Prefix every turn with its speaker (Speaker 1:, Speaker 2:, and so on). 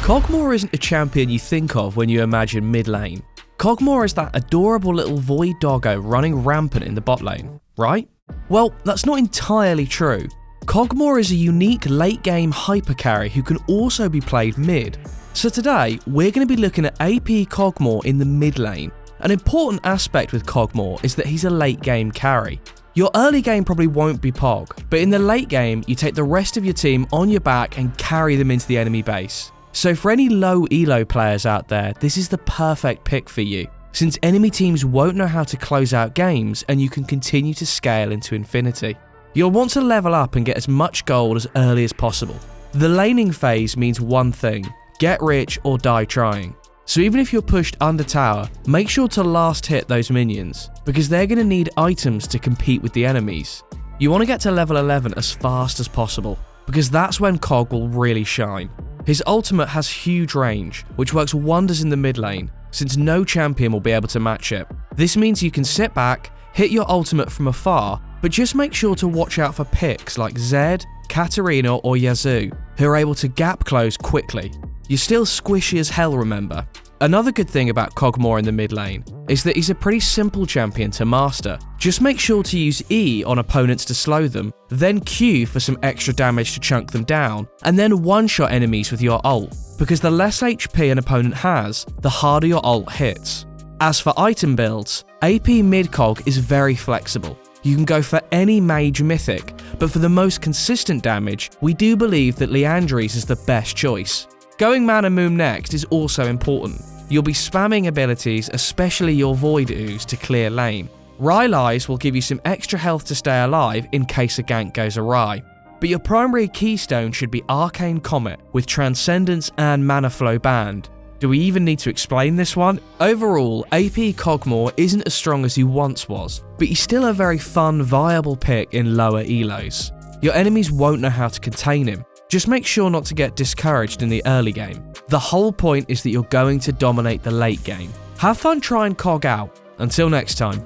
Speaker 1: Kog'Maw isn't a champion you think of when you imagine mid lane. Kog'Maw is that adorable little void doggo running rampant in the bot lane, right? Well, that's not entirely true. Kog'Maw is a unique late game hyper carry who can also be played mid. So today, we're going to be looking at AP Kog'Maw in the mid lane. An important aspect with Kog'Maw is that he's a late game carry. Your early game probably won't be Pog, but in the late game, you take the rest of your team on your back and carry them into the enemy base. So for any low elo players out there, this is the perfect pick for you, since enemy teams won't know how to close out games and you can continue to scale into infinity. You'll want to level up and get as much gold as early as possible. The laning phase means one thing: get rich or die trying. So even if you're pushed under tower, make sure to last hit those minions, because they're going to need items to compete with the enemies. You want to get to level 11 as fast as possible, because that's when Kog will really shine. His ultimate has huge range, which works wonders in the mid lane, since no champion will be able to match it. This means you can sit back, hit your ultimate from afar, but just make sure to watch out for picks like Zed, Katarina or Yasuo, who are able to gap close quickly. You're still squishy as hell, remember. Another good thing about Kog'Maw in the mid lane is that he's a pretty simple champion to master. Just make sure to use E on opponents to slow them, then Q for some extra damage to chunk them down, and then one-shot enemies with your ult, because the less HP an opponent has, the harder your ult hits. As for item builds, AP mid-Kog is very flexible. You can go for any mage mythic, but for the most consistent damage, we do believe that Liandry's is the best choice. Going Mana Moon next is also important. You'll be spamming abilities, especially your Void Ooze, to clear lane. Rylai's will give you some extra health to stay alive in case a gank goes awry. But your primary keystone should be Arcane Comet with Transcendence and Mana Flow banned. Do we even need to explain this one? Overall, AP Kog'Maw isn't as strong as he once was, but he's still a very fun, viable pick in lower elos. Your enemies won't know how to contain him. Just make sure not to get discouraged in the early game. The whole point is that you're going to dominate the late game. Have fun trying Kog out. Until next time.